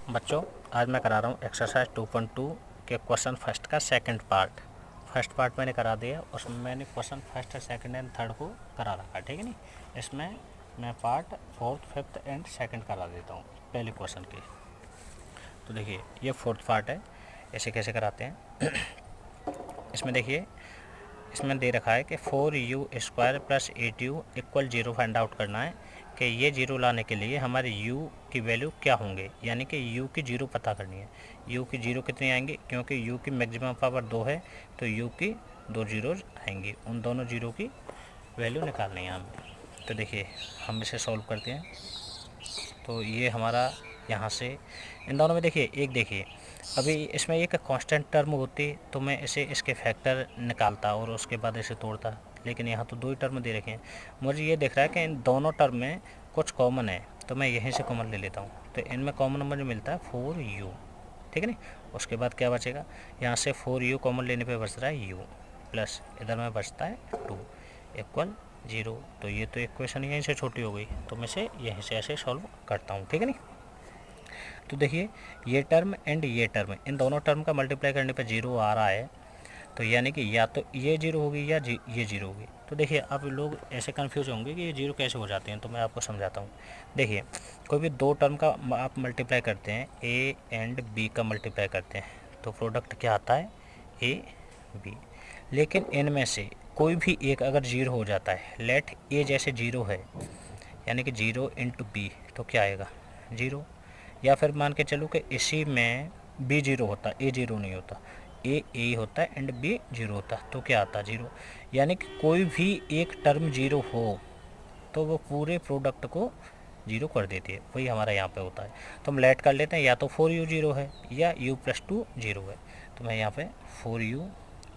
बच्चों आज मैं करा रहा हूँ एक्सरसाइज 2.2 के क्वेश्चन फर्स्ट का सेकंड पार्ट। फर्स्ट पार्ट मैंने करा दिया, उसमें मैंने question first second and third को करा रखा, ठीक है नहीं। इसमें मैं part fourth fifth and second करा देता हूँ पहले क्वेश्चन की। तो देखिए ये फोर्थ पार्ट है, ऐसे कैसे कराते हैं। इसमें देखिए, इसमें दे रखा है कि 4u² plus 8u equal 0 find out करना है कि ये जीरो लाने के लिए हमारे u की वैल्यू क्या होंगे, यानी कि u की जीरो पता करनी है। u की जीरो कितनी आएंगी, क्योंकि u की मैक्सिमम पावर 2 है तो u की 2 जीरोज आएंगी, उन दोनों जीरो की वैल्यू निकालनी है हमें। तो देखिए हम इसे सॉल्व करते हैं। तो ये हमारा यहाँ से इन दोनों में देखिए, एक देखिए अभी इसमें एक कांस्टेंट टर्म होती तो मैं इसे इसके फैक्टर निकालता और उसके बाद इसे तोड़ता, लेकिन यहाँ तो दो ही टर्म दे रखे हैं। मुझे ये दिख रहा है कि इन दोनों टर्म में कुछ कॉमन है, तो मैं यहीं से कॉमन ले लेता हूँ। तो इनमें कॉमन मुझे मिलता है 4u, ठीक है नहीं। उसके बाद क्या बचेगा, यहाँ से 4u कॉमन लेने पे बच रहा है u प्लस इधर में बचता है 2 इक्वल 0। तो ये तो इक्वेशन यहीं से छोटी हो गई, तो मैं इसे यहीं से ऐसे सॉल्व करता हूँ, ठीक है नहीं। तो देखिए ये टर्म एंड ये टर्म, इन दोनों टर्म का मल्टीप्लाई करने पर 0 आ रहा है, तो यानी कि या तो ये 0 होगी या ये 0 होगी। तो देखिए आप लोग ऐसे कंफ्यूज होंगे कि ये 0 कैसे हो जाते हैं, तो मैं आपको समझाता हूँ। देखिए कोई भी दो टर्म का आप मल्टीप्लाई करते हैं, ए एंड बी का मल्टीप्लाई करते हैं, तो प्रोडक्ट क्या आता है, ए बी। लेकिन इनमें से कोई भी एक अगर 0 हो जाता है, लेट ए जैसे 0 है, यानी कि 0 इंटू बी, तो क्या आएगा 0। या फिर मान के चलो कि इसी में बी 0 होता, ए 0 नहीं होता, ए होता है एंड बी 0 होता, तो क्या आता 0। यानी कि कोई भी एक टर्म 0 हो तो वो पूरे प्रोडक्ट को 0 कर देती है, वही हमारा यहाँ पे होता है। तो हम लेट कर लेते हैं, या तो 4u 0 है या u + 2 0 है। तो मैं यहाँ पे 4u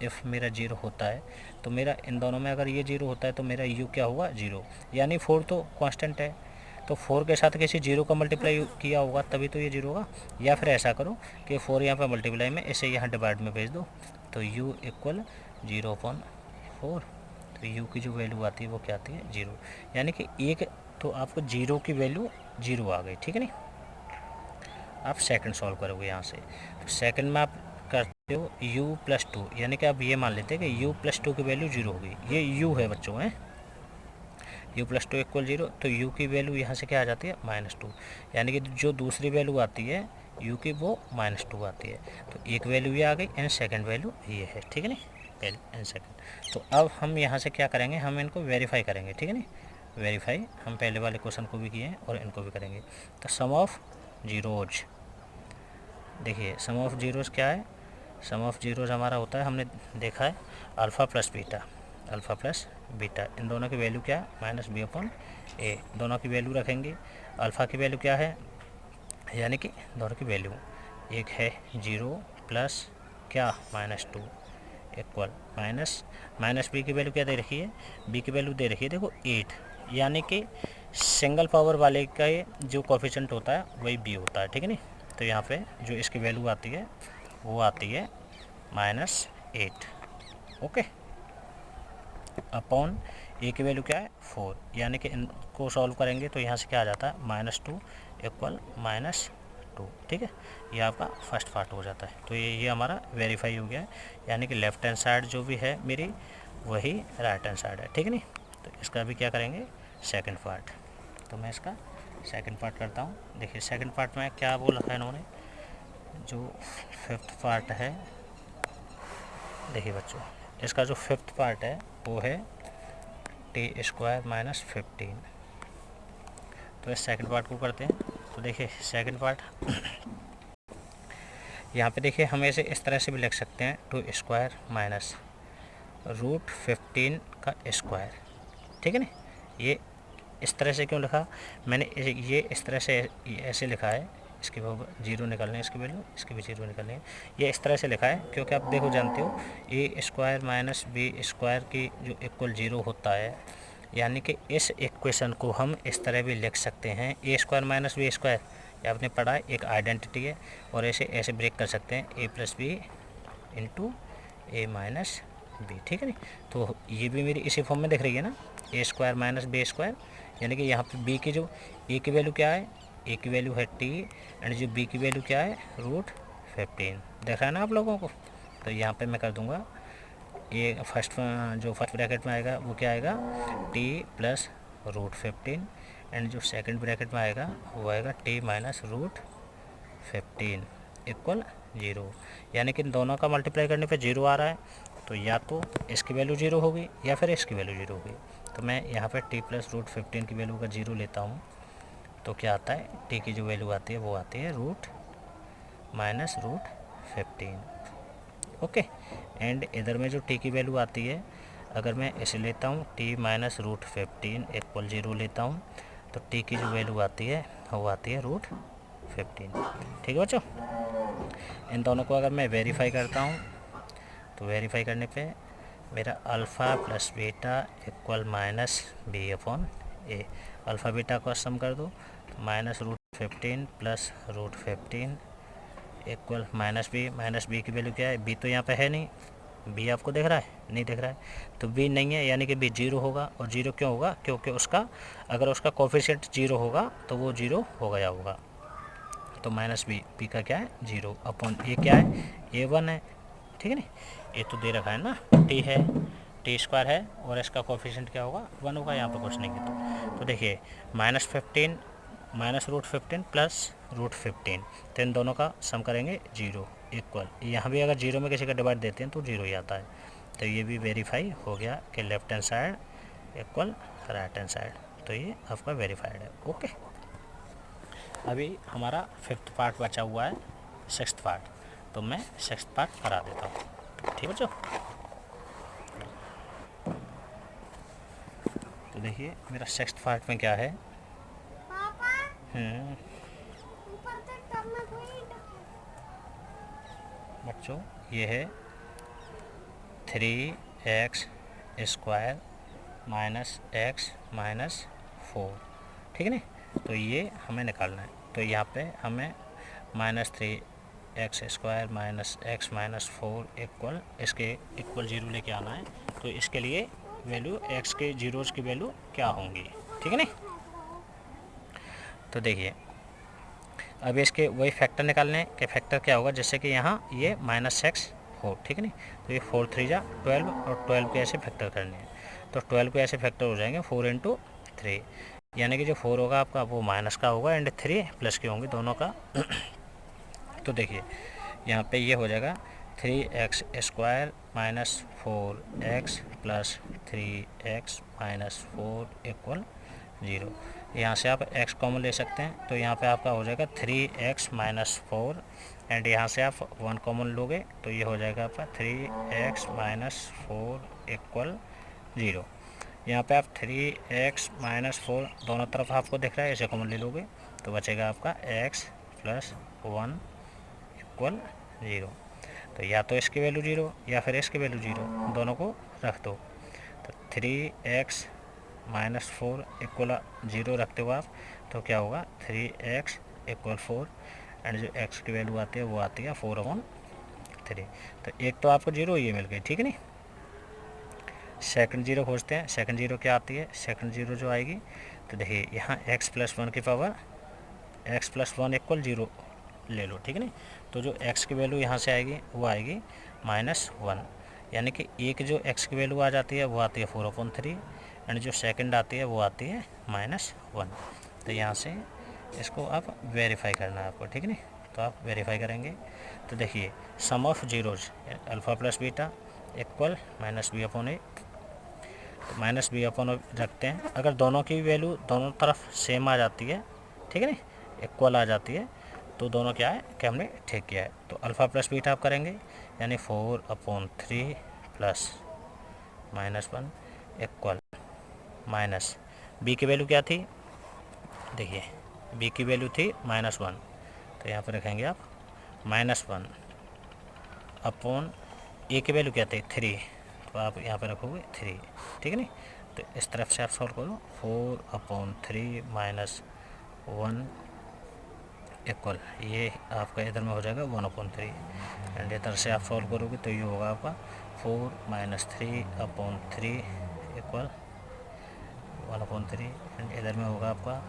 इफ़ मेरा 0 होता है, तो मेरा इन दोनों में अगर ये 0 होता है तो मेरा u क्या हुआ 0, यानी 4 तो कांस्टेंट है, तो 4 के साथ किसी 0 का मल्टीप्लाई किया होगा तभी तो ये 0 होगा। या फिर ऐसा करो कि 4 यहाँ पे मल्टीप्लाई में, इसे यहाँ डिवाइड में भेज दो, तो u इक्वल 0/4। तो u की जो वैल्यू आती है वो क्या आती है 0, यानी कि एक तो आपको 0 की वैल्यू 0 आ गई, ठीक है नहीं। आप सेकंड सॉल्व करोगे यहाँ से, तो सेकंड में आप करते हो u + 2, यानी कि आप ये मान लेते हैं कि u + 2 की वैल्यू 0 होगी। ये u है बच्चों, है u + 2 इक्वल 0, तो u की वैल्यू यहाँ से क्या आ जाती है -2, यानी कि जो दूसरी वैल्यू आती है u की वो -2 आती है। तो एक वैल्यू ये आ गई एंड सेकंड वैल्यू ये है, ठीक है नहीं, पहले एंड सेकंड। तो अब हम यहाँ से क्या करेंगे, हम इनको वेरीफाई करेंगे, ठीक है नहीं। वेरीफाई हम पहले वाले क्वेश्चन को भी किए हैं और इनको भी करेंगे। तो सम ऑफ जीरोज, देखिए सम ऑफ जीरोज क्या है, सम ऑफ जीरोज हमारा होता है, हमने देखा है alpha plus beta, alpha plus beta, इन दोनों की वैल्यू क्या है -b/a, दोनों की वैल्यू रखेंगे। अल्फ़ा की वैल्यू क्या है, यानी कि दोनों की वैल्यू एक है 0 प्लस क्या -2 इक्वल माइनस बी की वैल्यू क्या दे रखी है, बी की वैल्यू दे रखी है देखो 8, यानी कि सिंगल पावर वाले का जो कोफिशिएंट होता है वही बी होता है, ठीक है नहीं। तो यहाँ पे जो इसकी वैल्यू आती है वो आती है -8, ओके, अपॉन ए की वैल्यू क्या है 4, यानी कि इनको सॉल्व करेंगे तो यहाँ से क्या आ जाता है -2 इक्वल -2, ठीक है। ये आपका फर्स्ट पार्ट हो जाता है। तो ये हमारा वेरीफाई हो गया है, यानी कि लेफ़्ट हैंड साइड जो भी है मेरी वही राइट हैंड साइड है, ठीक है नहीं। तो इसका भी क्या करेंगे सेकंड पार्ट, तो मैं इसका सेकंड पार्ट करता हूँ। देखिए सेकंड पार्ट में क्या बोल रखा है इन्होंने, जो फिफ्थ पार्ट है, देखिए बच्चों इसका जो फिफ्थ पार्ट है वो है t² - 15। तो इस सेकंड पार्ट को करते हैं। तो देखिए सेकंड पार्ट यहाँ पे देखिए हम इसे इस तरह से भी लिख सकते हैं, 2² - √15 का स्क्वायर, ठीक है ना। ये इस तरह से क्यों लिखा मैंने, ये इस तरह से ऐसे लिखा है, इसकी वो 0 निकालने हैं, इसकी वैल्यू इसकी भी 0 निकालने हैं, ये इस तरह से लिखा है क्योंकि आप देखो जानते हो a² - b² की जो इक्वल 0 होता है, यानी कि इस इक्वेशन को हम इस तरह भी लिख सकते हैं a² - b², ये आपने पढ़ा है एक आइडेंटिटी है, और ऐसे ब्रेक कर सकते हैं a + b into a - b, ठीक है नहीं। तो ये भी मेरी इसी फॉर्म में दिख रही है ना, a² - b², यानी कि यहाँ पे b की जो a की वैल्यू क्या है ए की वैल्यू है टी एंड जो बी की वैल्यू क्या है √15। देख रहा है ना आप लोगों को। तो यहाँ पे मैं कर दूँगा ये जो फर्स्ट ब्रैकेट में आएगा वो क्या आएगा टी प्लस √15 एंड जो सेकंड ब्रैकेट में आएगा वो आएगा टी माइनस √15 इक्वल 0। यानी कि दोनों का मल्टीप्लाई करने पे 0 आ रहा है, तो या तो इसकी वैल्यू 0 होगी या फिर इसकी वैल्यू 0 होगी। तो मैं यहाँ पे टी प्लस √15 की वैल्यू का 0 लेता हूँ, तो क्या आता है टी की जो वैल्यू आती है वो आती है √15। ओके, एंड इधर में जो टी की वैल्यू आती है, अगर मैं इसे लेता हूँ टी माइनस √15 इक्वल 0 लेता हूँ, तो टी की जो वैल्यू आती है वो आती है √15। ठीक है बच्चों, इन दोनों को अगर मैं वेरीफाई करता हूँ तो वेरीफाई करने पे मेरा alpha plus beta equal minus b/a। Alpha beta को सम कर दो, तो -√15 प्लस √15 इक्वल माइनस बी की वैल्यू क्या है, बी तो यहाँ पे है नहीं, बी आपको दिख रहा है नहीं दिख रहा है, तो बी नहीं है यानी कि बी 0 होगा। और 0 क्यों होगा, क्योंकि अगर उसका कोफिशिएंट 0 होगा तो वो 0 हो गया होगा। तो बी का क्या है 0 अपॉन ए क्या है a1 है। ठीक है ना, ये तो दे रखा है ना, टी है, टी² है और इसका कोफिशिएंट क्या होगा 1 होगा, यहाँ पे कुछ नहीं है। तो देखिए -15 -√15 प्लस √15, तो इन दोनों का सम करेंगे 0 इक्वल, यहाँ भी अगर 0 में किसी का डिवाइड देते हैं तो 0 ही आता है। तो ये भी वेरीफाई हो गया कि left hand side equal right hand side, तो ये आपका वेरीफाइड है। ओके, अभी हमारा 5th पार्ट बचा हुआ है 6th पार्ट, तो मैं 6th पार्ट करा देता हूँ। ठीक है बच्चों, तो देखिए मेरा 6th पार्ट में क्या है। बच्चों ये है 3x² माइनस x माइनस 4। ठीक है ना, तो ये हमें निकालना है। तो यहाँ पे हमें -3x² minus x minus 4 equal इसके इक्वल 0 लेके आना है। तो इसके लिए वैल्यू x के जीरोज़ की वैल्यू क्या होंगी, ठीक है ना। तो देखिए अब इसके वही फैक्टर निकालने हैं कि फैक्टर क्या होगा, जैसे कि यहाँ ये -x हो, ठीक है ना। तो ये 4 3 जा 12 और 12 के ऐसे फैक्टर करने हैं, तो 12 के ऐसे फैक्टर हो जाएंगे 4 × 3, यानी कि जो 4 होगा आपका वो माइनस का होगा एंड 3 प्लस के होंगे दोनों का। तो देखिए यहाँ पे ये हो जाएगा 3x² minus 4x plus 3x minus 4 equal 0। यहाँ से आप x कॉमन ले सकते हैं, तो यहाँ पे आपका हो जाएगा 3x माइनस 4 एंड यहाँ से आप 1 कॉमन लोगे तो ये हो जाएगा आपका 3x माइनस 4 इक्वल 0। यहाँ पे आप 3x माइनस 4 दोनों तरफ आपको दिख रहा है, इसे कॉमन ले लोगे तो बचेगा आपका x प्लस 1 इक्वल 0। तो या तो इसकी वैल्यू 0 या फिर इसकी वैल्यू 0, दोनों को रख दो। तो 3x माइनस 4 इक्वल 0 रखते हो आप, तो क्या होगा 3x इक्वल 4 एंड जो x की वैल्यू आती है वो आती है 4/3। तो एक तो आपको 0 ये मिल गई, ठीक है नहीं। सेकंड 0 खोजते हैं, सेकंड 0 क्या आती है, सेकंड 0 जो आएगी तो देखिए यहाँ x प्लस 1 की पावर x प्लस 1 इक्वल 0 ले लो, ठीक है नहीं। तो जो x की वैल्यू यहाँ से आएगी वो आएगी -1, यानी कि एक जो x की वैल्यू आ जाती है वो आती है 4/3 एंड जो सेकंड आती है वो आती है -1। तो यहाँ से इसको आप वेरीफाई करना है आपको, ठीक है नहीं। तो आप वेरीफाई करेंगे तो देखिए sum of zeros alpha plus beta equal -b/a। तो -b/a रखते हैं, अगर दोनों की वैल्यू दोनों तरफ सेम आ जाती है, ठीक है नहीं, इक्वल आ जाती है, तो दोनों क्या है कि हमने ठीक किया है। तो अल्फ़ा प्लस बीटा आप करेंगे यानी 4/3 प्लस -1 इक्वल माइनस बी की वैल्यू क्या थी, देखिए बी की वैल्यू थी -1, तो यहाँ पर रखेंगे आप -1 अपॉन ए की वैल्यू क्या थी 3, तो आप यहाँ पर रखोगे 3, ठीक है नहीं। तो इस तरफ से आप सॉल्व करो 4/3 -1 इक्वल ये आपका इधर में हो जाएगा 1/3 एंड इधर से आप सॉल्व करोगे तो ये होगा आपका 4 - 3/3 इक्वल 1/3 एंड इधर में होगा आपका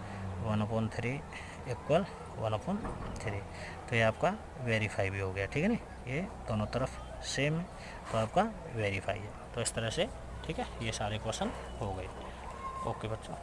1/3 इक्वल 1/3। तो ये आपका वेरीफाई भी हो गया, ठीक है ना। ये दोनों तरफ सेम है तो आपका वेरीफाई है। तो इस तरह से ठीक है, ये सारे क्वेश्चन हो गए। ओके बच्चों।